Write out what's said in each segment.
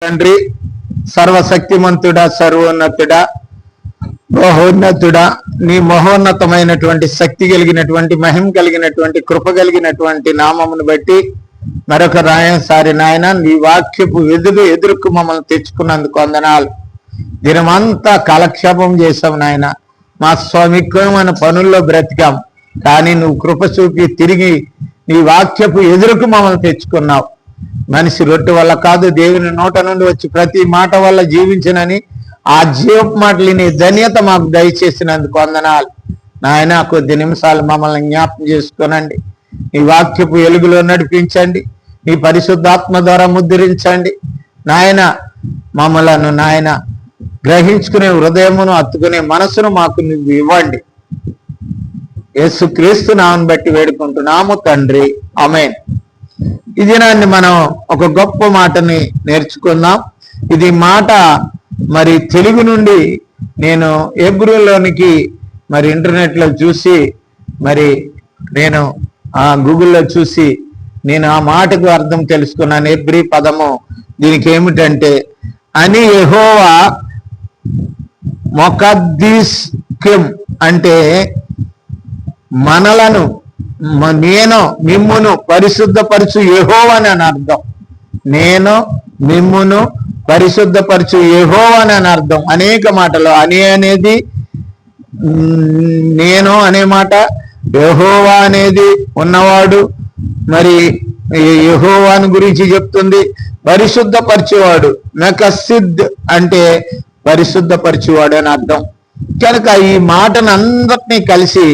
తండ్రి, సర్వశక్తిమంతుడా, సర్వోన్నతుడా, మహోన్నతుడా, నీ మహోన్నతమైనటువంటి శక్తి కలిగినటువంటి మహిమ కలిగినటువంటి కృప కలిగినటువంటి నామమును బట్టి మరొక రాయసారి నాయన నీ వాక్యపు ఎదురుకు మమ్మల్ని తెచ్చుకున్నందుకు వందనాలు. దినమంతా కాలక్షేపం చేశాం నాయన, మా స్వామిత్వమైన పనుల్లో బ్రతికాం. కానీ నువ్వు కృప చూపి తిరిగి నీ వాక్యపు ఎదురుకు మమ్మల్ని తెచ్చుకున్నావు. మనిషి రొట్టె వల్ల కాదు, దేవుని నోట నుండి వచ్చి ప్రతి మాట వల్ల జీవించనని ఆ జీవపు మాటలు నీ ధన్యత మాకు దయచేసినందుకు వందనాలు నాయన. కొద్ది నిమిషాలు మమ్మల్ని జ్ఞాపకం చేసుకోనండి. నీ వాక్యపు వెలుగులో నడిపించండి, నీ పరిశుద్ధాత్మ ద్వారా ముద్రించండి నాయన. మమ్మలను నాయన గ్రహించుకునే హృదయమును, హత్తుకునే మనసును మాకు నువ్వు ఇవ్వండి. యేసుక్రీస్తు నామమును బట్టి వేడుకుంటున్నాము తండ్రి, ఆమేన్. ఈ దినాన్ని మనం ఒక గొప్ప మాటని నేర్చుకుందాం. ఇది మాట మరి తెలుగు నుండి నేను హెబ్రూలోనికి మరి ఇంటర్నెట్లో చూసి మరి నేను గూగుల్లో చూసి నేను ఆ మాటకు అర్థం తెలుసుకున్నాను. హెబ్రీ పదము దీనికి ఏమిటంటే, అని యెహోవా మొకద్దీస్కిం అంటే మనలను, నేను మిమ్మును పరిశుద్ధపరచు యెహోవాని అని అర్థం. నేను మిమ్మును పరిశుద్ధపరచు యెహోవాని అని అర్థం. అనేక మాటలు అని అనేది నేను అనే మాట, యెహోవా అనేది ఉన్నవాడు, మరి యెహోవాని గురించి చెప్తుంది. పరిశుద్ధపరచువాడు, మెకసిద్ అంటే పరిశుద్ధపరచువాడు అని అర్థం. కనుక ఈ మాటను అందరినీ కలిసి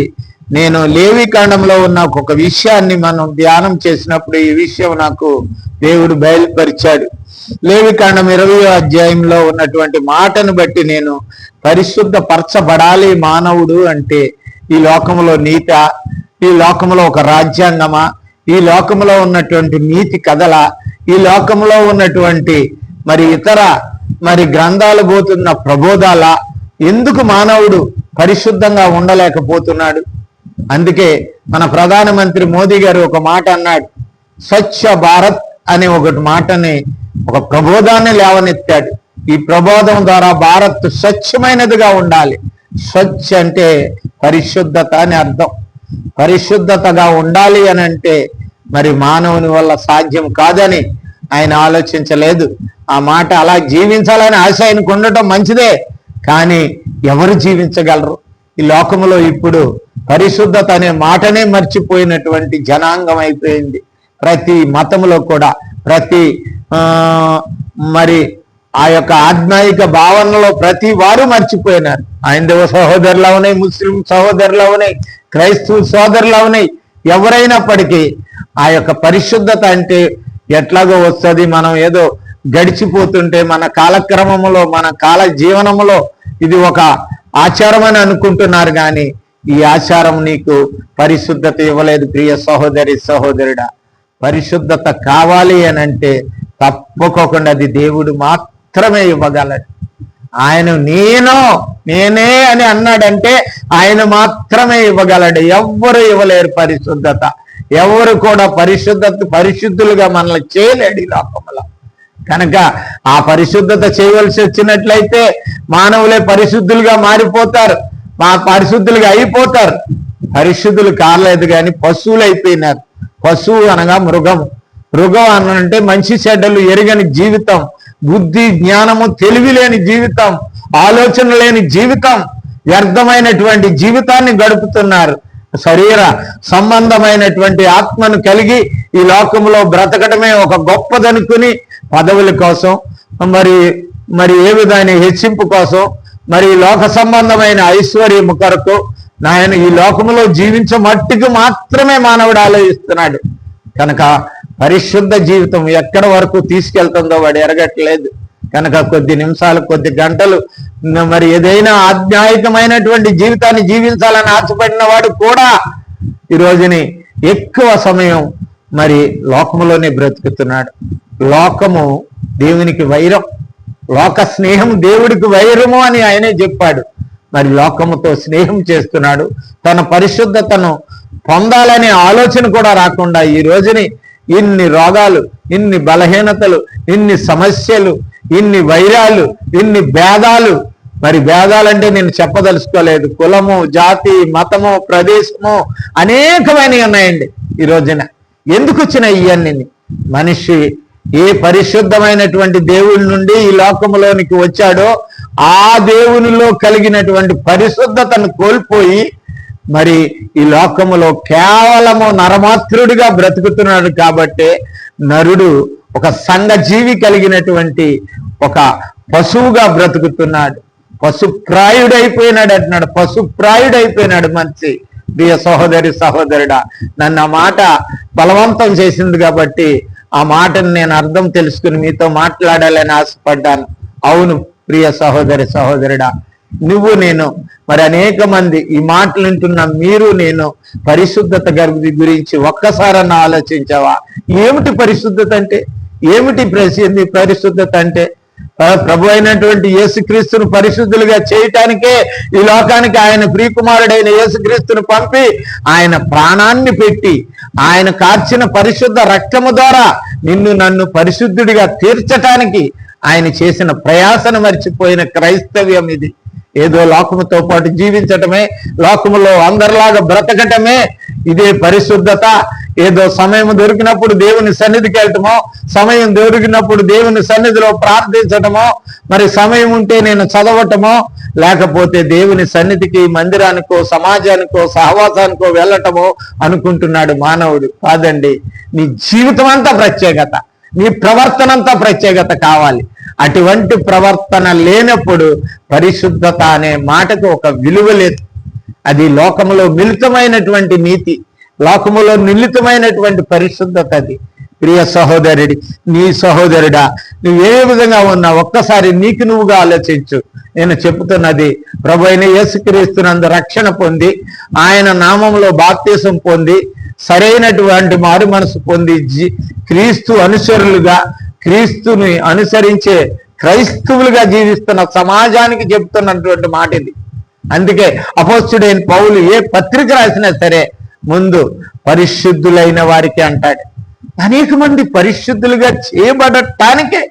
నేను లేవి కాండంలో ఉన్న ఒక విషయాన్ని మనం ధ్యానం చేసినప్పుడు ఈ విషయం నాకు దేవుడు బయలుపరిచాడు. లేవి కాండం 20వ అధ్యాయంలో ఉన్నటువంటి మాటను బట్టి నేను పరిశుద్ధపరచబడాలి మానవుడు అంటే ఈ లోకంలో నీత, ఈ లోకంలో ఒక రాజ్యాంగమా, ఈ లోకంలో ఉన్నటువంటి నీతి కథల, ఈ లోకంలో ఉన్నటువంటి మరి ఇతర మరి గ్రంథాలు పోతున్న ప్రబోధాల, ఎందుకు మానవుడు పరిశుద్ధంగా ఉండలేకపోతున్నాడు? అందుకే మన ప్రధానమంత్రి మోదీ గారు ఒక మాట అన్నాడు. స్వచ్ఛ భారత్ అనే ఒకటి మాటని, ఒక ప్రబోధాన్ని లేవనెత్తాడు. ఈ ప్రబోధం ద్వారా భారత్ స్వచ్ఛమైనదిగా ఉండాలి. స్వచ్ఛ అంటే పరిశుద్ధత అని అర్థం. పరిశుద్ధతగా ఉండాలి అని అంటే మరి మానవుని వల్ల సాధ్యం కాదని ఆయన ఆలోచించలేదు. ఆ మాట అలా జీవించాలని ఆశ ఆయనకు ఉండటం మంచిదే, కానీ ఎవరు జీవించగలరు? ఈ లోకంలో ఇప్పుడు పరిశుద్ధత అనే మాటనే మర్చిపోయినటువంటి జనాంగం అయిపోయింది. ప్రతి మతంలో కూడా ప్రతి మరి ఆ యొక్క ఆధ్యాత్మిక భావనలో ప్రతి వారు మర్చిపోయినారు. హైందవ సహోదరులు అవునాయి, ముస్లిం సహోదరులు అవునాయి, క్రైస్తవ సోదరులు అవునాయి, ఎవరైనప్పటికీ ఆ యొక్క పరిశుద్ధత అంటే ఎట్లాగో వస్తుంది. మనం ఏదో గడిచిపోతుంటే మన కాలక్రమంలో, మన కాల జీవనంలో ఇది ఒక ఆచారం అని అనుకుంటున్నారు, కానీ ఈ ఆచారం నీకు పరిశుద్ధత ఇవ్వలేదు. ప్రియ సహోదరి సహోదరుడా, పరిశుద్ధత కావాలి అని అంటే తప్పకోకుండా అది దేవుడు మాత్రమే ఇవ్వగలడు. ఆయన నేనే అని అన్నాడంటే ఆయన మాత్రమే ఇవ్వగలడు. ఎవ్వరు ఇవ్వలేరు పరిశుద్ధత. ఎవరు కూడా పరిశుద్ధులుగా మనల్ని చేయలేడు ఈ లోకంలో. కనుక ఆ పరిశుద్ధత చేయవలసి వచ్చినట్లయితే మానవులే పరిశుద్ధులుగా మారిపోతారు, పరిశుద్ధులుగా అయిపోతారు. పరిశుద్ధులు కాలేదు కానీ పశువులు అయిపోయినారు. పశువు అనగా మృగం అనంటే మంచి చెడ్డలు ఎరుగని జీవితం, బుద్ధి జ్ఞానము తెలివి లేని జీవితం, ఆలోచన లేని జీవితం, వ్యర్థమైనటువంటి జీవితాన్ని గడుపుతున్నారు. శరీర సంబంధమైనటువంటి ఆత్మను కలిగి ఈ లోకంలో బ్రతకటమే ఒక గొప్పదనుకుని పదవుల కోసం, మరి ఏ విధమైన హెచ్చింపు కోసం, మరి లోక సంబంధమైన ఐశ్వర్యము కొరకు నాయన ఈ లోకంలో జీవించమట్టుకు మాత్రమే మానవుడు ఆలోచిస్తున్నాడు. కనుక పరిశుద్ధ జీవితం ఎక్కడి వరకు తీసుకెళ్తుందో వాడు ఎరగట్లేదు. కనుక కొద్ది నిమిషాలు, కొద్ది గంటలు మరి ఏదైనా ఆధ్యాత్మికమైనటువంటి జీవితాన్ని జీవించాలని ఆశపడిన వాడు కూడా ఈ రోజుని ఎక్కువ సమయం మరి లోకములోనే బ్రతుకుతున్నాడు. లోకము దేవునికి వైరం, లోక స్నేహం దేవుడికి వైరము అని ఆయనే చెప్పాడు. మరి లోకముతో స్నేహం చేస్తున్నాడు. తన పరిశుద్ధతను పొందాలనే ఆలోచన కూడా రాకుండా ఈ రోజుని ఇన్ని రోగాలు, ఇన్ని బలహీనతలు, ఇన్ని సమస్యలు, ఇన్ని వైరాలు, ఇన్ని భేదాలు. మరి భేదాలంటే నేను చెప్పదలుచుకోలేదు. కులము, జాతి, మతము, ప్రదేశము అనేకమైనవి ఉన్నాయండి ఈ రోజున. ఎందుకు వచ్చినాయి ఇవన్నీ? మనిషి ఏ పరిశుద్ధమైనటువంటి దేవుడి నుండి ఈ లోకములోనికి వచ్చాడో ఆ దేవునిలో కలిగినటువంటి పరిశుద్ధతను కోల్పోయి మరి ఈ లోకములో కేవలము నరమాత్రుడిగా బ్రతుకుతున్నాడు. కాబట్టి నరుడు ఒక సంఘజీవి కలిగినటువంటి ఒక పశువుగా బ్రతుకుతున్నాడు. పశుప్రాయుడైపోయినాడు అంటున్నాడు. పశుప్రాయుడైపోయినాడు మనిషి. ప్రియ సహోదరి సహోదరుడా, నన్ను ఆ మాట బలవంతం చేసింది కాబట్టి ఆ మాటను నేను అర్థం తెలుసుకుని మీతో మాట్లాడాలని ఆశపడ్డాను. అవును ప్రియ సహోదరి సహోదరుడా, నువ్వు నేను మరి అనేక మంది ఈ మాటలు వింటున్న మీరు నేను పరిశుద్ధత గురించి ఒక్కసారన్నా ఆలోచించావా? ఏమిటి పరిశుద్ధత అంటే? ఏమిటి పరిశుద్ధత అంటే? ప్రభు అయినటువంటి యేసుక్రీస్తును పరిశుద్ధులుగా చేయటానికే ఈ లోకానికి ఆయన ప్రియకుమారుడైన యేసుక్రీస్తును పంపి ఆయన ప్రాణాన్ని పెట్టి ఆయన కార్చిన పరిశుద్ధ రక్తము ద్వారా నిన్ను నన్ను పరిశుద్ధుడిగా తీర్చటానికి ఆయన చేసిన ప్రయాసను మర్చిపోయిన క్రైస్తవ్యం ఇది. ఏదో లోకముతో పాటు జీవించటమే, లోకములో అందరిలాగా బ్రతకటమే ఇదే పరిశుద్ధత. ఏదో సమయం దొరికినప్పుడు దేవుని సన్నిధికి వెళ్ళటమో, సమయం దొరికినప్పుడు దేవుని సన్నిధిలో ప్రార్థించటమో, మరి సమయం ఉంటే నేను చదవటమో, లేకపోతే దేవుని సన్నిధికి మందిరానికో సమాజానికో సహవాసానికో వెళ్ళటమో అనుకుంటున్నాడు మానవుడు. కాదండి, నీ జీవితం అంతా ప్రత్యేకత, నీ ప్రవర్తన అంతా ప్రత్యేకత కావాలి. అటువంటి ప్రవర్తన లేనప్పుడు పరిశుద్ధత అనే మాటకు ఒక విలువ లేదు. అది లోకములో మిళితమైనటువంటి నీతి, లోకములో మిళితమైనటువంటి పరిశుద్ధత అది. ప్రియ సహోదరుడి, నీ సహోదరుడా, నువ్వు ఏ విధంగా ఉన్నా ఒక్కసారి నీకు నువ్వుగా ఆలోచించు. నేను చెబుతున్నది ప్రభు అయిన యేసుక్రీస్తునందు రక్షణ పొంది ఆయన నామంలో బాప్తీసం పొంది సరైనటువంటి మారు మనసు పొంది క్రీస్తు అనుసరులుగా, క్రీస్తుని అనుసరించే క్రైస్తవులుగా జీవిస్తున్న సమాజానికి చెబుతున్నటువంటి మాట ఇది. అందుకే అపోస్తుడైన పౌలు ఏ పత్రిక రాసినా సరే ముందు పరిశుద్ధులైన వారికి అంటాడు. అనేక మంది పరిశుద్ధులుగా చేయబడటానికే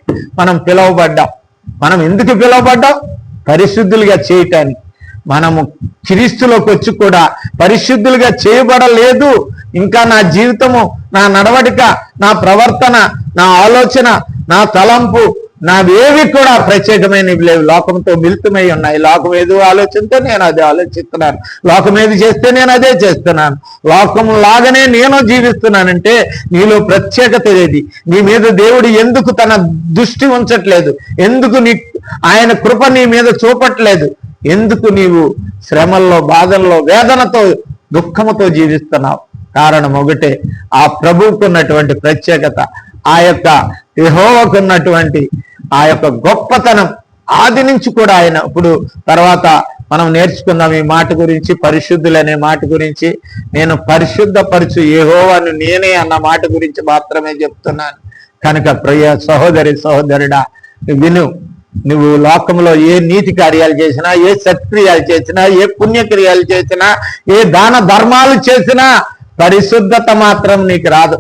మనం పిలువబడ్డాం. మనం ఎందుకు పిలువబడ్డాం? పరిశుద్ధులుగా చేయటానికి. మనము క్రీస్తులోకి వచ్చి కూడా పరిశుద్ధులుగా చేయబడలేదు. ఇంకా నా జీవితము, నా నడవడిక, నా ప్రవర్తన, నా ఆలోచన, నా తలంపు, నావేవి కూడా ప్రత్యేకమైనవి లేవు. లోకంతో మిళితమై ఉన్నాయి. లోకం ఏదో ఆలోచనతో నేను అదే ఆలోచిస్తున్నాను, లోకం ఏది చేస్తే నేను అదే చేస్తున్నాను, లోకం లాగానే నేను జీవిస్తున్నానంటే నీలో ప్రత్యేకత ఏది? నీ మీద దేవుడు ఎందుకు తన దృష్టి ఉంచట్లేదు? ఎందుకు ఆయన కృప నీ మీద చూపట్లేదు? ఎందుకు నీవు శ్రమల్లో, బాధల్లో, వేదనతో, దుఃఖముతో జీవిస్తున్నావు? కారణం ఒకటే, ఆ ప్రభువుకున్నటువంటి ప్రత్యేకత, ఆ యొక్క యెహోవాకున్నటువంటి ఆ యొక్క గొప్పతనం. ఆది నుంచి కూడా ఆయన, ఇప్పుడు తర్వాత మనం నేర్చుకుందాం ఈ మాట గురించి, పరిశుద్ధులనే మాట గురించి. నేను పరిశుద్ధపరచు యెహోవాను నేనే అన్న మాట గురించి మాత్రమే చెప్తున్నాను. కనుక ప్రియ సహోదరి సహోదరుడా, విను. నువ్వు లోకంలో ఏ నీతి కార్యాలు చేసినా, ఏ సత్క్రియాలు చేసినా, ఏ పుణ్యక్రియాలు చేసినా, ఏ దాన ధర్మాలు చేసినా పరిశుద్ధత మాత్రం నీకు రాదు.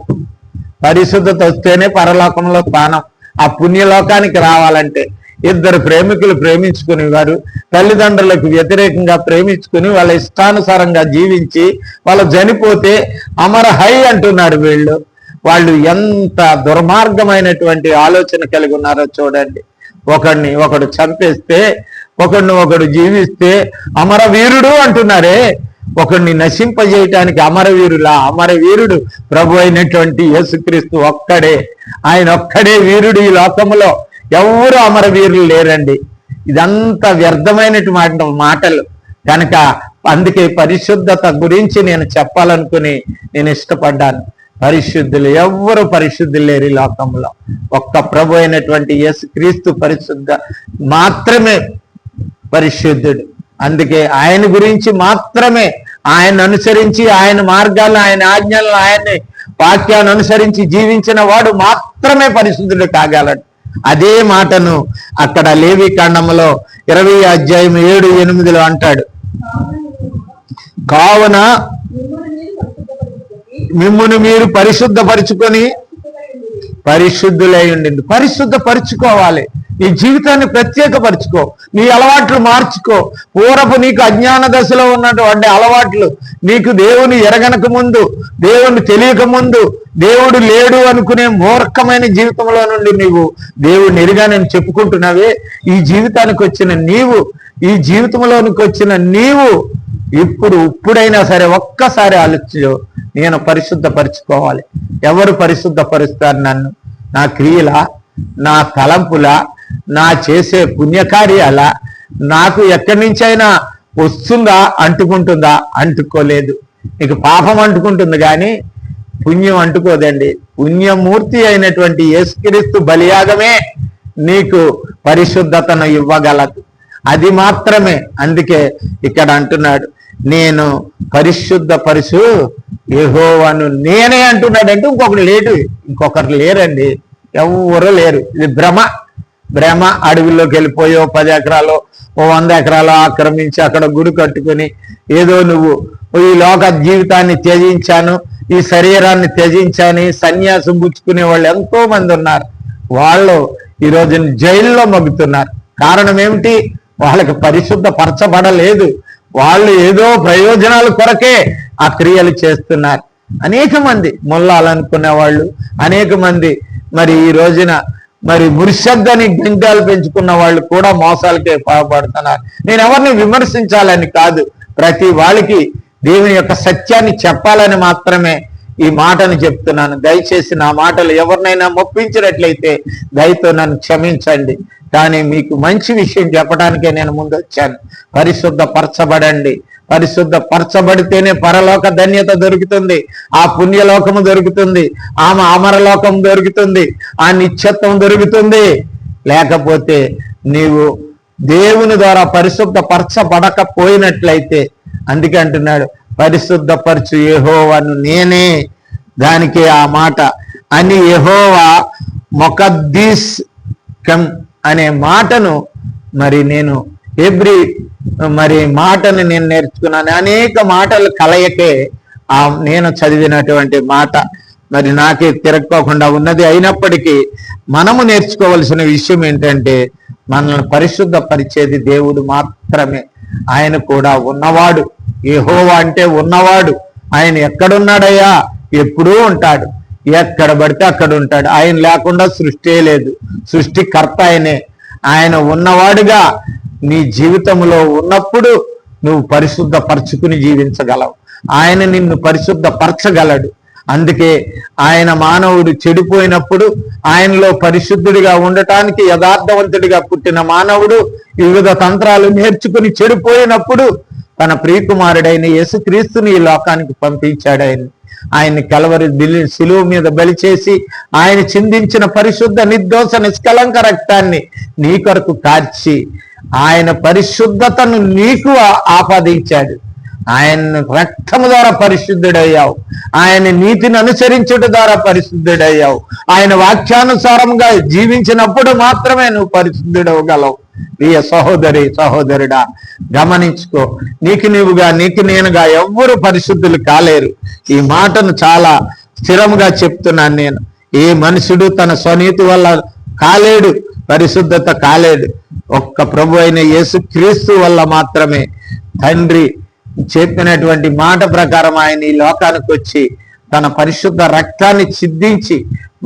పరిశుద్ధత వస్తేనే పరలోకంలో స్థానం. ఆ పుణ్యలోకానికి రావాలంటే ఇద్దరు ప్రేమికులు ప్రేమించుకునేవారు, తల్లిదండ్రులకు వ్యతిరేకంగా ప్రేమించుకుని వాళ్ళ ఇష్టానుసారంగా జీవించి వాళ్ళు చనిపోతే అమర హై అంటున్నాడు. వాళ్ళు ఎంత దుర్మార్గమైనటువంటి ఆలోచన కలిగి ఉన్నారో చూడండి. ఒకడు చంపేస్తే, ఒకడు జీవిస్తే అమరవీరుడు అంటున్నారే. ఒకడిని నశింపజేయటానికి అమరవీరులా? అమరవీరుడు ప్రభు అయినటువంటి యేసుక్రీస్తు ఒక్కడే. ఆయన ఒక్కడే వీరుడు. ఈ లోకములో ఎవరు అమరవీరులు లేరండి. ఇదంతా వ్యర్థమైనటువంటి మాటలు. కనుక అందుకే పరిశుద్ధత గురించి నేను చెప్పాలనుకుని నేను ఇష్టపడ్డాను. పరిశుద్ధులు ఎవ్వరు పరిశుద్ధులు లేరు ఈ లోకంలో. ఒక్క ప్రభు అయినటువంటి యేసుక్రీస్తు పరిశుద్ధ మాత్రమే పరిశుద్ధుడు. అందుకే ఆయన గురించి మాత్రమే, ఆయన అనుసరించి, ఆయన మార్గాలను, ఆయన ఆజ్ఞలను, ఆయన వాక్యాన్ని అనుసరించి జీవించిన వాడు మాత్రమే పరిశుద్ధుడు కాగలడు. అదే మాటను అక్కడ లేవి కాండములో 20:7-8 అంటాడు. కావున మిమ్మును మీరు పరిశుద్ధపరుచుకొని పరిశుద్ధులై ఉండండి. పరిశుద్ధపరుచుకోవాలి. నీ జీవితాన్ని ప్రత్యేకపరచుకో, నీ అలవాట్లు మార్చుకో. పూర్వపు నీకు అజ్ఞాన దశలో ఉన్నటువంటి అలవాట్లు, నీకు దేవుని ఎరగనక ముందు, దేవుని తెలియక ముందు, దేవుడు లేడు అనుకునే మూర్ఖమైన జీవితంలో నుండి నీవు దేవుడిని ఎరిగానని చెప్పుకుంటున్నావే, ఈ జీవితానికి వచ్చిన నీవు, ఈ జీవితంలోనికి వచ్చిన నీవు ఇప్పుడైనా సరే ఒక్కసారి ఆలోచించు, నేను పరిశుద్ధపరచుకోవాలి. ఎవరు పరిశుద్ధపరుస్తారు నన్ను? నా క్రియల, నా తలంపుల, నా చేసే పుణ్యకార్యాల, నాకు ఎక్కడి నుంచైనా వస్తుందా, అంటుకుంటుందా? అంటుకోలేదు. నీకు పాపం అంటుకుంటుంది కానీ పుణ్యం అంటుకోదండి. పుణ్యమూర్తి అయినటువంటి యేసుక్రీస్తు బలియాగమే నీకు పరిశుద్ధతను ఇవ్వగలదు, అది మాత్రమే. అందుకే ఇక్కడ అంటున్నాడు, నేను పరిశుద్ధపరుచు యెహోవాను నేనే అంటున్నాడంటే ఇంకొకరు లేరండి, ఎవరు లేరు. ఇది భ్రమ. అడవిలోకి వెళ్ళిపోయో 10 ఎకరాలు 100 ఎకరాలు ఆక్రమించి అక్కడ గుడి కట్టుకుని ఏదో నువ్వు ఈ లోక జీవితాన్ని త్యజించాను, ఈ శరీరాన్ని త్యజించాను, సన్యాసం పుచ్చుకునే వాళ్ళు ఎంతో మంది ఉన్నారు. వాళ్ళు ఈరోజు జైల్లో మగ్గుతున్నారు. కారణం ఏమిటి? వాళ్ళకి పరిశుద్ధపరచబడలేదు. వాళ్ళు ఏదో ప్రయోజనాల కొరకే ఆ క్రియలు చేస్తున్నారు. అనేక మంది ముల్లాలనుకునే వాళ్ళు, అనేక మంది మరి ఈ రోజున మరి మురిషద్దని గంటాలు పెంచుకున్న వాళ్ళు కూడా మోసాలకే పాల్పడుతున్నారు. నేను ఎవరిని విమర్శించాలని కాదు, ప్రతి వాళ్ళకి దేవుని యొక్క సత్యాన్ని చెప్పాలని మాత్రమే ఈ మాటను చెప్తున్నాను. దయచేసి నా మాటలు ఎవరినైనా మొప్పించినట్లయితే దయతో నన్ను క్షమించండి. కానీ మీకు మంచి విషయం చెప్పడానికే నేను ముందు వచ్చాను. పరిశుద్ధపరచబడండి. పరిశుద్ధపరచబడితేనే పరలోక ధన్యత దొరుకుతుంది, ఆ పుణ్యలోకము దొరుకుతుంది, ఆమె అమరలోకం దొరుకుతుంది, ఆ నిత్యత్వం దొరుకుతుంది. లేకపోతే నీవు దేవుని ద్వారా పరిశుద్ధపరచబడకపోయినట్లయితే, అందుకే అంటున్నాడు పరిశుద్ధపరచు యెహోవాను నేనే. దానికి ఆ మాట అని యెహోవా మొకద్దీస్ కమ్ అనే మాటను మరి నేను మాటను నేను నేర్చుకున్నాను. అనేక మాటలు కలయికే నేను చదివినటువంటి మాట మరి నాకే తిరక్కోకుండా ఉన్నది. అయినప్పటికీ మనము నేర్చుకోవలసిన విషయం ఏంటంటే, మనల్ని పరిశుద్ధపరిచేది దేవుడు మాత్రమే. ఆయన కూడా ఉన్నవాడు. యెహోవా అంటే ఉన్నవాడు. ఆయన ఎక్కడున్నాడయ్యా? ఎప్పుడూ ఉంటాడు, ఎక్కడ పడితే అక్కడ ఉంటాడు. ఆయన లేకుండా సృష్టి లేదు, సృష్టికర్త ఆయనే. ఆయన ఉన్నవాడుగా నీ జీవితంలో ఉన్నప్పుడు నువ్వు పరిశుద్ధపరచుకుని జీవించగలవు. ఆయన నిన్ను పరిశుద్ధపరచగలడు. అందుకే ఆయన మానవుడు చెడిపోయినప్పుడు ఆయనలో పరిశుద్ధుడిగా ఉండటానికి యథార్థవంతుడిగా పుట్టిన మానవుడు వివిధ తంత్రాలు నేర్చుకుని చెడిపోయినప్పుడు తన ప్రియకుమారుడైన యేసుక్రీస్తుని ఈ లోకానికి పంపించాడు. ఆయన్ని కలవరి శిలువ మీద బలి చేసి ఆయన చిందించిన పరిశుద్ధ నిర్దోష నిష్కలంక రక్తాన్ని నీ కొరకు కార్చి ఆయన పరిశుద్ధతను నీకు ఆపాదించాడు. ఆయన రక్తము ద్వారా పరిశుద్ధుడయ్యావు. ఆయన నీతిని అనుసరించుట ద్వారా పరిశుద్ధుడయ్యావు. ఆయన వాక్యానుసారంగా జీవించినప్పుడు మాత్రమే నువ్వు పరిశుద్ధుడవగలవు. ప్రియ సహోదరి సహోదరుడా, గమనించుకో. నీకు నీవుగా, నీకు నేనుగా ఎవ్వరు పరిశుద్ధులు కాలేరు. ఈ మాటను చాలా స్థిరంగా చెప్తున్నాను నేను. ఏ మనుషుడు తన స్వనీతి వల్ల కాలేడు, పరిశుద్ధత కాలేడు. ఒక్క ప్రభు అయిన యేసుక్రీస్తు వల్ల మాత్రమే తండ్రి చెప్పినటువంటి మాట ప్రకారం ఆయన ఈ లోకానికి వచ్చి తన పరిశుద్ధ రక్తాన్ని చిందించి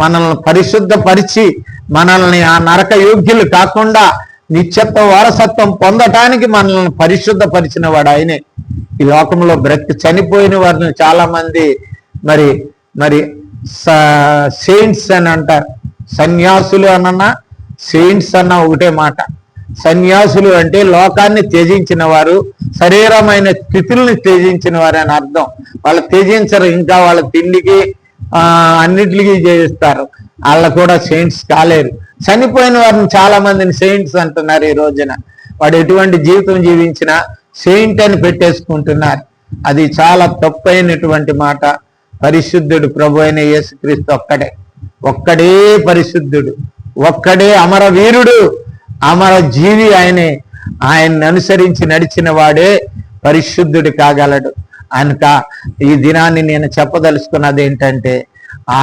మనల్ని పరిశుద్ధపరిచి మనల్ని ఆ నరక యోగ్యులు కాకుండా నిత్యత్వ వారసత్వం పొందటానికి మనల్ని పరిశుద్ధపరిచిన వాడు ఆయనే. ఈ లోకంలో చనిపోయిన వారిని చాలా మంది మరి మరి సెయింట్స్ అని అంటారు. సన్యాసులు అన్నా సెయింట్స్ అన్న ఒకటే మాట. సన్యాసులు అంటే లోకాన్ని త్యజించిన వారు, శరీరమైన స్థితుల్ని త్యజించిన వారు అని అర్థం. వాళ్ళు త్యజించరు, ఇంకా వాళ్ళ తిండికి అన్నిటికీ చేయిస్తారు. వాళ్ళు కూడా సెయింట్స్ కాలేరు. చనిపోయిన వారిని చాలా మందిని సెయింట్స్ అంటున్నారు ఈ రోజున. వాడు ఎటువంటి జీవితం జీవించినా సెయింట్ అని పెట్టేసుకుంటున్నారు. అది చాలా తప్పైనటువంటి మాట. పరిశుద్ధుడు ప్రభు అయిన యేసుక్రీస్తు ఒక్కడే పరిశుద్ధుడు, ఒక్కడే అమరవీరుడు, అమర జీవి ఆయనే. ఆయన్ని అనుసరించి నడిచిన వాడే పరిశుద్ధుడు కాగలడు. కనుక ఈ దినాన్ని నేను చెప్పదలుచుకున్నది ఏంటంటే,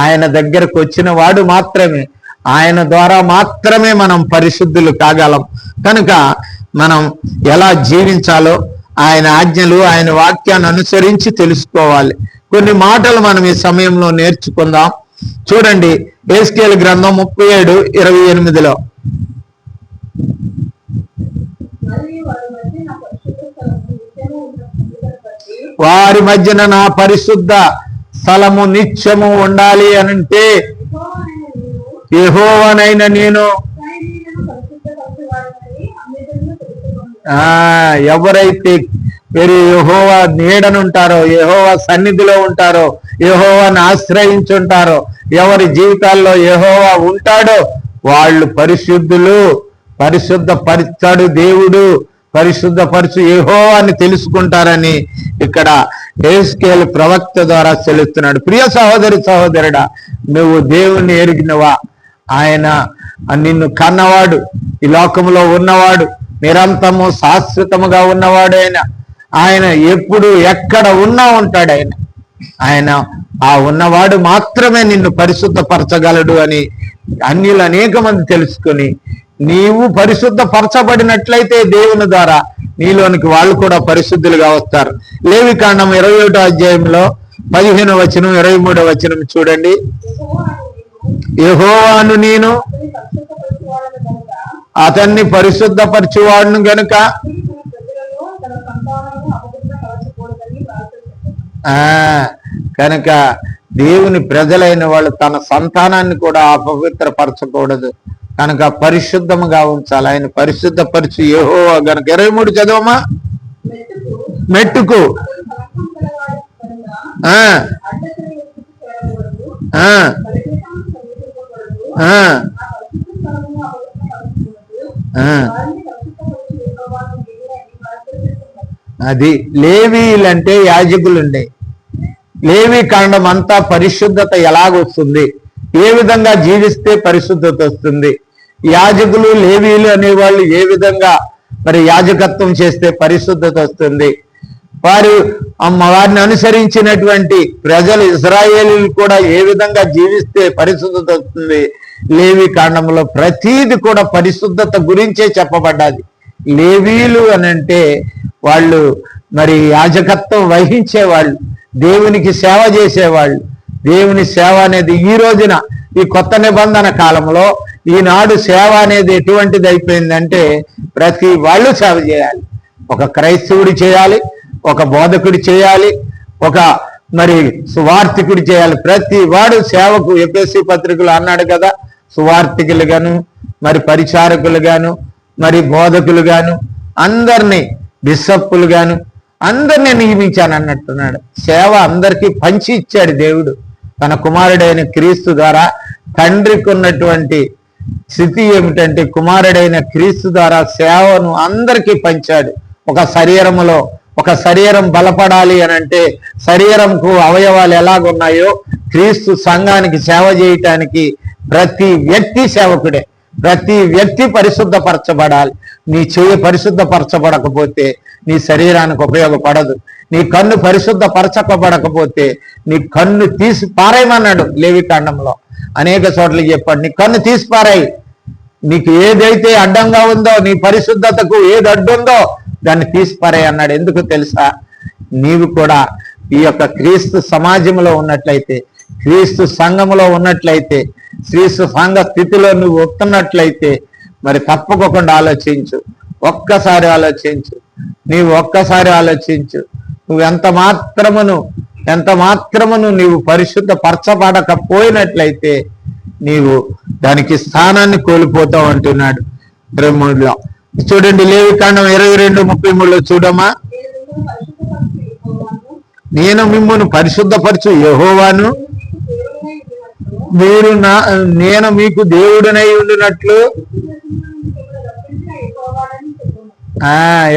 ఆయన దగ్గరకు వచ్చిన వాడు మాత్రమే, ఆయన ద్వారా మాత్రమే మనం పరిశుద్ధులు కాగలం. కనుక మనం ఎలా జీవించాలో ఆయన ఆజ్ఞలు, ఆయన వాక్యాన్ని అనుసరించి తెలుసుకోవాలి. కొన్ని మాటలు మనం ఈ సమయంలో నేర్చుకుందాం. చూడండి, యెహెజ్కేలు గ్రంథం 37:28. వారి మధ్యన నా పరిశుద్ధ స్థలము నిత్యము ఉండాలి అనంటే యెహోవానైన నేను ఎవరైతే మీరు యెహోవా నీడనుంటారో, యెహోవా సన్నిధిలో ఉంటారో, యెహోవాను ఆశ్రయించుంటారో, ఎవరి జీవితాల్లో యెహోవా ఉంటాడో వాళ్ళు పరిశుద్ధులు. పరిశుద్ధపరిచాడు దేవుడు, పరిశుద్ధపరచు యెహోవాని తెలుసుకుంటారని ఇక్కడ యెహెజ్కేలు ప్రవక్త ద్వారా తెలుస్తున్నాడు. ప్రియ సహోదరి సహోదరుడా, నువ్వు దేవుణ్ణి ఎరిగినవా? ఆయన నిన్ను కన్నవాడు, ఈ లోకంలో ఉన్నవాడు, నిరంతరము శాశ్వతముగా ఉన్నవాడు. ఆయన ఎప్పుడు ఎక్కడ ఉన్నా ఉంటాడు. ఆయన ఆ ఉన్నవాడు మాత్రమే నిన్ను పరిశుద్ధపరచగలడు అని అన్యులు అనేక మంది తెలుసుకొని, నీవు పరిశుద్ధపరచబడినట్లయితే దేవుని ద్వారా నీలోనికి వాళ్ళు కూడా పరిశుద్ధులుగా వస్తారు. లేవికాండం 21వ అధ్యాయంలో 15వ వచనం 23వ వచనం చూడండి. యెహోవాను నేను అతన్ని పరిశుద్ధపరచువాడును గనుక కనుక దేవుని ప్రజలైన వాళ్ళు తన సంతానాన్ని కూడా అపవిత్రపరచకూడదు. కనుక పరిశుద్ధముగా ఉంచాలి. ఆయన పరిశుద్ధపరిచి యెహోవా గనుక 23 చదవమా. మెట్టుకు అది లేవీలంటే యాజకులుండే. లేవి కాండం అంతా పరిశుద్ధత ఎలాగొస్తుంది, ఏ విధంగా జీవిస్తే పరిశుద్ధత వస్తుంది, యాజకులు లేవీలు అనేవాళ్ళు ఏ విధంగా మరి యాజకత్వం చేస్తే పరిశుద్ధత వస్తుంది, వారిని అనుసరించినటువంటి ప్రజలు ఇశ్రాయేలీలు కూడా ఏ విధంగా జీవిస్తే పరిశుద్ధత వస్తుంది. లేవి కాండంలో ప్రతీది కూడా పరిశుద్ధత గురించే చెప్పబడ్డది. లేవీలు అనంటే వాళ్ళు మరి యాజకత్వం వహించేవాళ్ళు, దేవునికి సేవ చేసేవాళ్ళు. దేవుని సేవ అనేది ఈ రోజున, ఈ కొత్త నిబంధన కాలంలో ఈనాడు సేవ అనేది ఎటువంటిది అయిపోయిందంటే ప్రతి వాళ్ళు సేవ చేయాలి. ఒక క్రైస్తవుడు చేయాలి, ఒక బోధకుడు చేయాలి, ఒక మరి సువార్థికుడు చేయాలి. ప్రతి వాడు సేవకు ఎఫెసీ పత్రికలు అన్నాడు కదా, సువార్థికులు గాను, మరి పరిచారకులు గాను, మరి బోధకులు గాను, అందరినీ బిషప్పులు గాను అందరినీ నియమించాను అన్నట్టున్నాడు. సేవ అందరికీ పంచి ఇచ్చాడు దేవుడు. తన కుమారుడైన క్రీస్తు ద్వారా తండ్రికి ఉన్నటువంటి స్థితి ఏమిటంటే, కుమారుడైన క్రీస్తు ద్వారా సేవను అందరికీ పంచాడు. ఒక శరీరములో ఒక శరీరం బలపడాలి అని అంటే శరీరంకు అవయవాలు ఎలాగున్నాయో క్రీస్తు సంఘానికి సేవ చేయటానికి ప్రతి వ్యక్తి సేవకుడే. ప్రతి వ్యక్తి పరిశుద్ధపరచబడాలి. నీ చెయ్యి పరిశుద్ధపరచబడకపోతే నీ శరీరానికి ఉపయోగపడదు. నీ కన్ను పరిశుద్ధపరచబడకపోతే నీ కన్ను తీసి పారేయమన్నాడు లేవికాండంలో. అనేక చోట్ల చెప్పాడు, నీ కన్ను తీసి పారాయి. నీకు ఏదైతే అడ్డంగా ఉందో, నీ పరిశుద్ధతకు ఏది అడ్డుందో దాన్ని తీసి పారాయి అన్నాడు. ఎందుకు తెలుసా? నీవు కూడా ఈ యొక్క క్రీస్తు సమాజంలో ఉన్నట్లయితే, క్రీస్తు సంఘములో ఉన్నట్లయితే, క్రీస్తు సంఘ స్థితిలో నువ్వు వస్తున్నట్లయితే మరి తప్పకుండా ఆలోచించు. ఒక్కసారి ఆలోచించు. నీవు ఒక్కసారి ఆలోచించు. నువ్వు ఎంత మాత్రమును నీవు పరిశుద్ధపరచబడకపోయినట్లయితే నీవు దానికి స్థానాన్ని కోల్పోతావు అంటున్నాడు 23లో. చూడండి, లేవికాండం 22:33 చూడమ్మా. నేను మిమ్మును పరిశుద్ధపరచు యెహోవాను, నేను మీకు దేవుడనై ఉండినట్లు.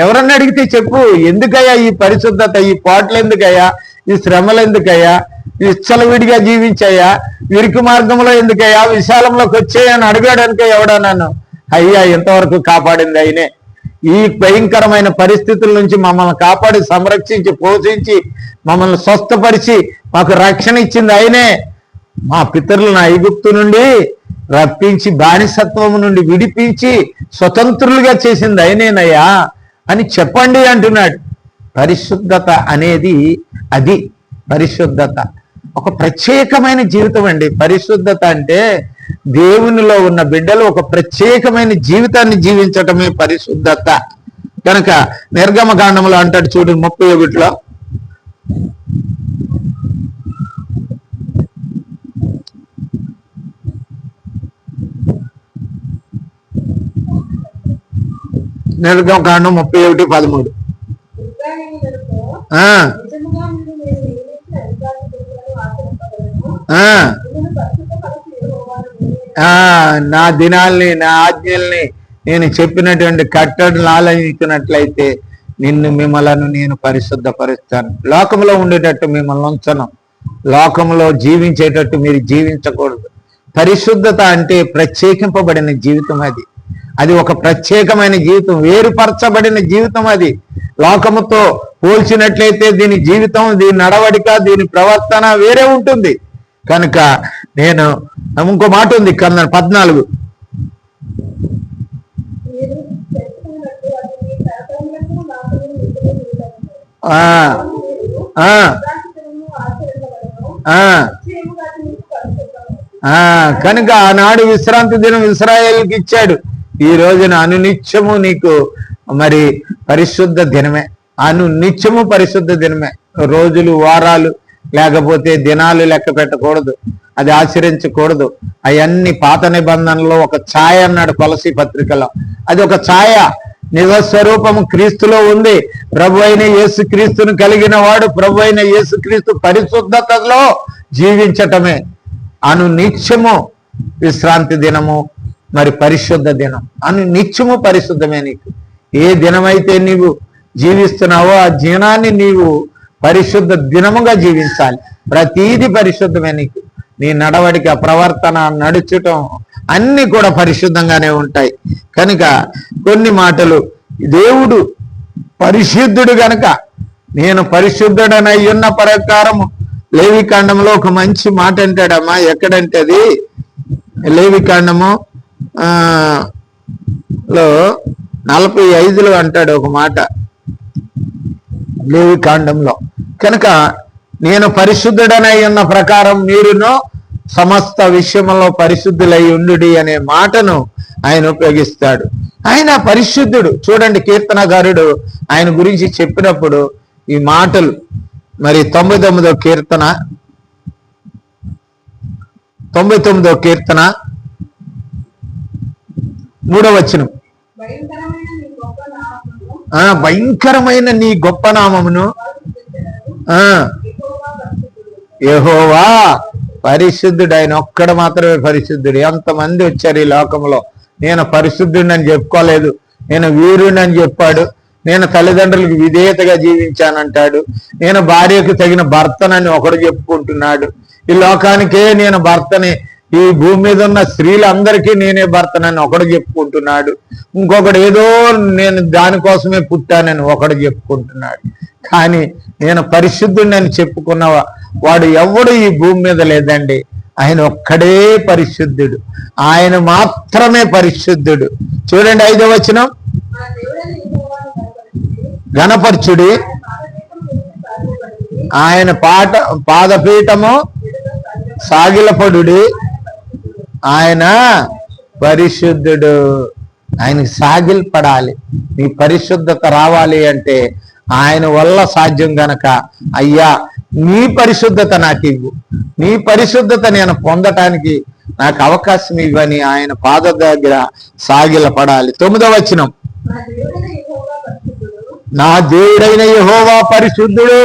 ఎవరన్నా అడిగితే చెప్పు, ఎందుకయ్యా ఈ పరిశుద్ధత, ఈ పాటలు ఎందుకయ్యా, ఈ శ్రమలు ఎందుకయ్యా, విచ్చలవిడిగా జీవించాయా, విరికి మార్గంలో ఎందుకయ్యా, విశాలంలోకి వచ్చాయని అడిగాడనుక ఎవడన్నాను. అయ్యా, ఎంతవరకు కాపాడింది ఆయనే. ఈ భయంకరమైన పరిస్థితుల నుంచి మమ్మల్ని కాపాడి సంరక్షించి పోషించి మమ్మల్ని స్వస్థపరిచి మాకు రక్షణ ఇచ్చింది ఆయనే. మా పితరులను ఐగుప్తు నుండి రప్పించి బానిసత్వం నుండి విడిపించి స్వతంత్రులుగా చేసింది ఆయనేనయ్యా అని చెప్పండి అంటున్నాడు. పరిశుద్ధత అనేది అది పరిశుద్ధత ఒక ప్రత్యేకమైన జీవితం అండి. పరిశుద్ధత అంటే దేవునిలో ఉన్న బిడ్డలు ఒక ప్రత్యేకమైన జీవితాన్ని జీవించటమే పరిశుద్ధత. కనుక నిర్గమకాండంలో అంటాడు చూడు 31లో, నిర్గమకాండం 31:13 నా దినాల్ని నా ఆజ్ఞల్ని నేను చెప్పినటువంటి కట్టడలు ఆలయించినట్లయితే మిమ్మలను నేను పరిశుద్ధపరుస్తాను. లోకంలో ఉండేటట్టు మిమ్మల్ని ఉంచను, లోకంలో జీవించేటట్టు మీరు జీవించకూడదు. పరిశుద్ధత అంటే ప్రత్యేకింపబడిన జీవితం. అది ఒక ప్రత్యేకమైన జీవితం, వేరుపరచబడిన జీవితం. అది లోకముతో పోల్చినట్లయితే దీని జీవితం, దీని నడవడిక, దీని ప్రవర్తన వేరే ఉంటుంది. కనుక నేను ఇంకో మాట ఉంది 14, కనుక ఆనాడు విశ్రాంతి దినం ఇశ్రాయేలుకి ఇచ్చాడు. ఈ రోజున అనునిత్యము నీకు మరి పరిశుద్ధ దినమే, అనునిత్యము పరిశుద్ధ దినమే. రోజులు, వారాలు లేకపోతే దినాలు లెక్క పెట్టకూడదు, అది ఆచరించకూడదు. అవన్నీ పాత నిబంధనలో ఒక ఛాయ అన్నాడు కొలసీ పత్రికలో. అది ఒక ఛాయ, నిజస్వరూపము క్రీస్తులో ఉంది. ప్రభు అయిన యేసు క్రీస్తును కలిగిన వాడు ప్రభు అయిన యేసు క్రీస్తు పరిశుద్ధతలో జీవించటమే అనునిత్యము విశ్రాంతి దినము, మరి పరిశుద్ధ దినం. అనునిత్యము పరిశుద్ధమే. నీకు ఏ దినమైతే నీవు జీవిస్తున్నావో ఆ దినాన్ని నీవు పరిశుద్ధ దినముగా జీవించాలి. ప్రతీది పరిశుద్ధమే. నీకు నీ నడవడిక, ప్రవర్తన, నడుచటం అన్ని కూడా పరిశుద్ధంగానే ఉంటాయి. కనుక కొన్ని మాటలు, దేవుడు పరిశుద్ధుడు గనక నేను పరిశుద్ధుడనై ఉన్న ప్రకారము లేవికాండంలో ఒక మంచి మాట అంటాడమ్మా. ఎక్కడంటే అది లేవికాండము 45లో అంటాడు ఒక మాట లేవికాండంలో. కనుక నేను పరిశుద్ధుడనై ఉన్న ప్రకారం మీరును సమస్త విషయంలో పరిశుద్ధులై ఉండుడి అనే మాటను ఆయన ఉపయోగిస్తాడు. ఆయన పరిశుద్ధుడు. చూడండి, కీర్తనగారుడు ఆయన గురించి చెప్పినప్పుడు ఈ మాటలు, మరి 99వ కీర్తన 3వ వచనం, భయంకరమైన నీ గొప్ప నామమును యెహోవా పరిశుద్ధుడు. ఆయన ఒక్కడ మాత్రమే పరిశుద్ధుడు. ఎంతమంది వచ్చారు ఈ లోకంలో, నేను పరిశుద్ధుడిని అని చెప్పుకోలేదు, నేను వీరుని అని చెప్పాడు, నేను తల్లిదండ్రులకు విధేయతగా జీవించానంటాడు, నేను భార్యకు తగిన భర్తనని ఒకడు చెప్పుకుంటున్నాడు. ఈ లోకానికే నేను భర్తని, ఈ భూమి మీద ఉన్న స్త్రీలందరికీ నేనే భర్తనని ఒకడు చెప్పుకుంటున్నాడు. ఇంకొకడు ఏదో నేను దానికోసమే పుట్టానని ఒకడు చెప్పుకుంటున్నాడు. కానీ నేను పరిశుద్ధుడిని చెప్పుకున్న వాడు ఎవడు ఈ భూమి మీద లేదండి. ఆయన ఒక్కడే పరిశుద్ధుడు, ఆయన మాత్రమే పరిశుద్ధుడు. చూడండి 5వ వచనం, ఘనపరచుడి, ఆయన పాదపీఠము సాగిలపడుడి, ఆయన పరిశుద్ధుడు. ఆయనకి సాగిలపడాలి. నీ పరిశుద్ధత రావాలి అంటే ఆయన వల్ల సాధ్యం గనక, అయ్యా నీ పరిశుద్ధత నాకు ఇవ్వు, నీ పరిశుద్ధత నేను పొందటానికి నాకు అవకాశం ఇవ్వని ఆయన పాద దగ్గర సాగిలపడాలి. 9వ వచనం, నా దేవుడైన యెహోవా పరిశుద్ధుడు.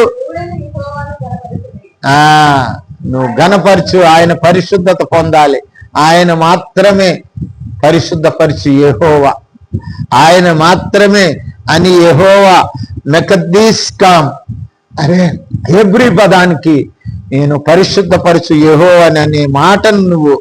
నువ్వు ఘనపరచు, ఆయన పరిశుద్ధత పొందాలి. ఆయన మాత్రమే పరిశుద్ధపరచు యెహోవా, ఆయన మాత్రమే అని యెహోవా మెకద్దీస్ కామ్, అరే ఎవ్రీ పదానికి నేను పరిశుద్ధపరచు యెహోవా అనే మాటను నువ్వు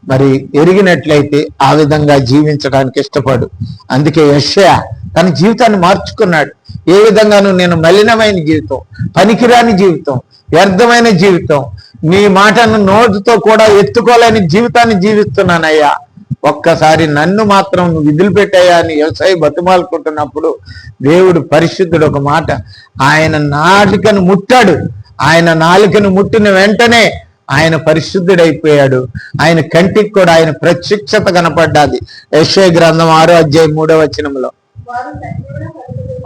మరి ఎరిగినట్లయితే ఆ విధంగా జీవించడానికి ఇష్టపడు. అందుకే యెషయా తన జీవితాన్ని మార్చుకున్నాడు. ఏ విధంగానూ నేను మలినమైన జీవితం, పనికిరాని జీవితం, వ్యర్థమైన జీవితం, నీ మాటను నోటితో కూడా ఎత్తుకోలేని జీవితాన్ని జీవిస్తున్నానయ్యా, ఒక్కసారి నన్ను మాత్రం నువ్వు విదిలిపెట్టాయా అని వ్యవసాయ బతిమాలుకుంటున్నప్పుడు దేవుడు పరిశుద్ధుడు ఒక మాట, ఆయన నాలుకను ముట్టాడు. ఆయన నాలుకను ముట్టిన వెంటనే ఆయన పరిశుద్ధుడైపోయాడు. ఆయన కంటికి కూడా ఆయన ప్రత్యక్షత కనపడ్డాది. యెషయా గ్రంథం 6:3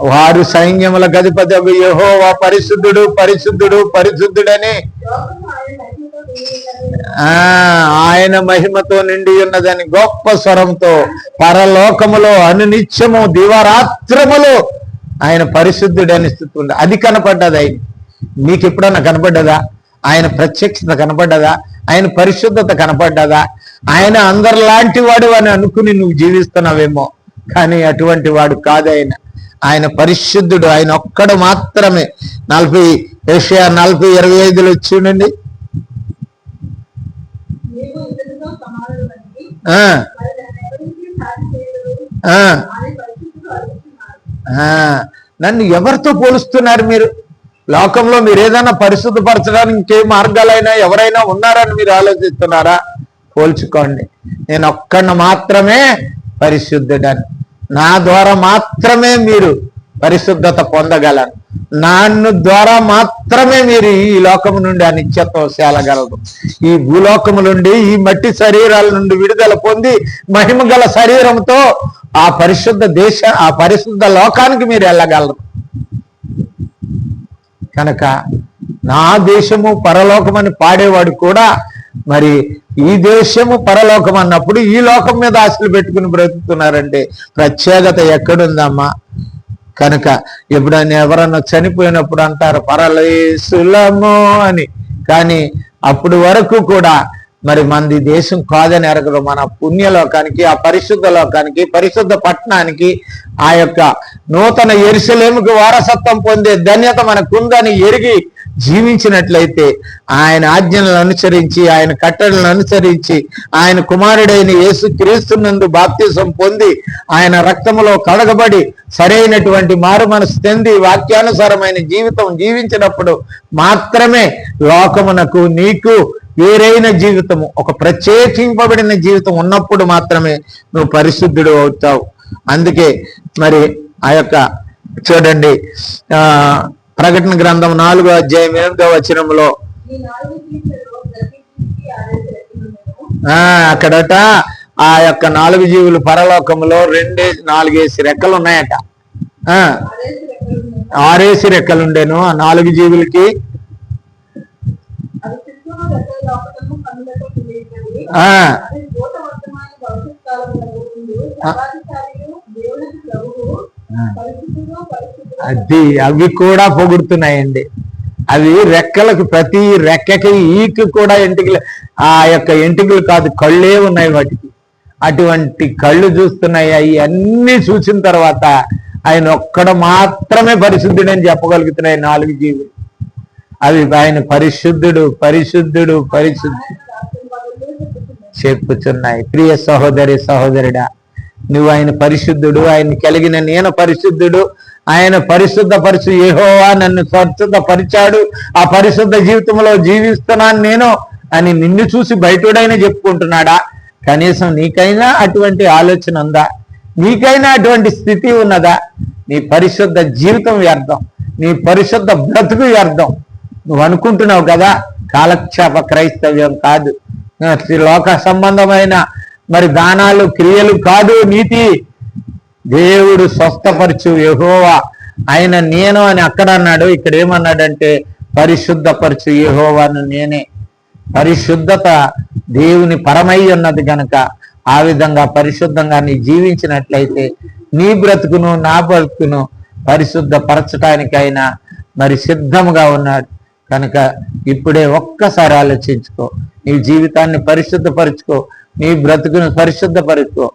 వారు సైన్యములకు అధిపతి యెహోవా పరిశుద్ధుడు పరిశుద్ధుడు పరిశుద్ధుడని ఆయన మహిమతో నిండి ఉన్నదని గొప్ప స్వరంతో పరలోకములో అనునిత్యము దివారాత్రములో ఆయన పరిశుద్ధుడని స్థితి ఉంది. అది కనపడ్డది. ఆయన నీకు ఎప్పుడన్నా కనపడ్డదా? ఆయన ప్రత్యక్షత కనపడ్డదా? ఆయన పరిశుద్ధత కనపడ్డదా? ఆయన అందరిలాంటి వాడు అని అనుకుని నువ్వు జీవిస్తున్నావేమో, కానీ అటువంటి వాడు కాదు. ఆయన పరిశుద్ధుడు. ఆయన ఒక్కడు మాత్రమే. యెషయా 40:25 చూడండి. నన్ను ఎవరితో పోలుస్తున్నారు మీరు? లోకంలో మీరు ఏదైనా పరిశుద్ధపరచడానికి ఇంకే మార్గాలైనా ఎవరైనా ఉన్నారని మీరు ఆలోచిస్తున్నారా? పోల్చుకోండి. నేను ఒక్కడిని మాత్రమే పరిశుద్ధుడని, నా ద్వారా మాత్రమే మీరు పరిశుద్ధత పొందగలరు, నన్ను ద్వారా మాత్రమే మీరు ఈ లోకము నుండి అనిత్యత్వం చేలగలరు. ఈ భూలోకము నుండి, ఈ మట్టి శరీరాల నుండి విడుదల పొంది మహిమ గల శరీరంతో ఆ పరిశుద్ధ లోకానికి మీరు వెళ్ళగలరు. కనుక నా దేశము పరలోకం అని పాడేవాడు కూడా మరి ఈ దేశము పరలోకం అన్నప్పుడు ఈ లోకం మీద ఆశలు పెట్టుకుని బ్రతుకుతున్నారంటే ప్రత్యేకత ఎక్కడుందమ్మా? కనుక ఎప్పుడైనా ఎవరన్నా చనిపోయినప్పుడు అంటారు పరలేసులము అని, కానీ అప్పుడు వరకు కూడా మరి మనది దేశం కాదని ఎరగరు. మన పుణ్యలోకానికి, ఆ పరిశుద్ధ లోకానికి, పరిశుద్ధ పట్టణానికి, ఆ యొక్క నూతన యెరూషలేముకు వారసత్వం పొందే ధన్యత మనకుందని ఎరిగి జీవించినట్లయితే, ఆయన ఆజ్ఞలను అనుసరించి, ఆయన కట్టడలను అనుసరించి, ఆయన కుమారుడైన యేసుక్రీస్తునందు బాప్తిసం పొంది ఆయన రక్తములో కడగబడి సరైనటువంటి మారు మనసు చెంది వాక్యానుసారమైన జీవితం జీవించినప్పుడు మాత్రమే లోకమునకు నీకు వేరైన జీవితము, ఒక ప్రత్యేకింపబడిన జీవితం ఉన్నప్పుడు మాత్రమే నువ్వు పరిశుద్ధుడు అవుతావు. అందుకే మరి ఆ యొక్క చూడండి, ప్రకటన గ్రంథం 4:8 అక్కడట ఆ యొక్క 4 జీవులు పరలోకంలో 4 రెక్కలు ఉన్నాయట. 6 రెక్కలు ఉండేను ఆ 4 జీవులకి. అవి కూడా పొగుడుతున్నాయండి. అవి రెక్కలకు, ప్రతి రెక్కకి ఈకి కూడా ఎంటికలు, ఆ యొక్క ఎంటికలు కాదు కళ్ళే ఉన్నాయి వాటికి. అటువంటి కళ్ళు చూస్తున్నాయి. అవి అన్ని చూసిన తర్వాత ఆయన ఒక్కడు మాత్రమే పరిశుద్ధుడని చెప్పగలుగుతున్నాయి 4 జీవులు. అవి ఆయన పరిశుద్ధుడు పరిశుద్ధుడు పరిశుద్ధుడు చెప్పుచున్నాయి. ప్రియ సహోదరి సహోదరుడా, నువ్వు ఆయన పరిశుద్ధుడు, ఆయన కలిగిన నేను పరిశుద్ధుడు, ఆయన పరిశుద్ధపరచు యెహోవా నన్ను పరిశుద్ధపరిచాడు, ఆ పరిశుద్ధ జీవితంలో జీవిస్తున్నాను నేను అని నిన్ను చూసి బయటోడైనా చెప్పుకుంటున్నాడా? కనీసం నీకైనా అటువంటి ఆలోచన ఉందా? నీకైనా అటువంటి స్థితి ఉన్నదా? నీ పరిశుద్ధ జీవితం వ్యర్థం, నీ పరిశుద్ధ బ్రతుకు వ్యర్థం. నువ్వు అనుకుంటున్నావు కదా కాలక్షేప క్రైస్తవ్యం కాదు, లోక సంబంధమైన మరి దానాలు క్రియలు కాదు నీతి. దేవుడు స్వస్థపరచు యెహోవా ఆయన నేను అని అక్కడ అన్నాడు. ఇక్కడ ఏమన్నాడంటే పరిశుద్ధపరచు యెహోవాను నేనే. పరిశుద్ధత దేవుని పరమై ఉన్నది గనక ఆ విధంగా పరిశుద్ధంగా నీ జీవించినట్లయితే నీ బ్రతుకును నా బ్రతుకును పరిశుద్ధపరచటానికైనా మరి సిద్ధంగా ఉన్నాడు. కనుక ఇప్పుడే ఒక్కసారి ఆలోచించుకో, నీ జీవితాన్ని పరిశుద్ధపరచుకో, నీ బ్రతుకును పరిశుద్ధపరచుకో.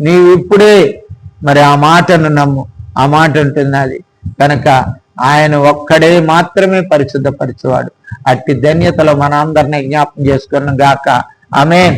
నీవు ఇప్పుడే మరి ఆ మాటను నమ్ము. ఆ మాట ఉంటున్నది కనుక ఆయన ఒక్కడే మాత్రమే పరిశుద్ధపరచువాడు. అట్టి ధన్యతలో మన అందరినీ జ్ఞాపకం చేసుకున్నాం గాక. ఆమేన్.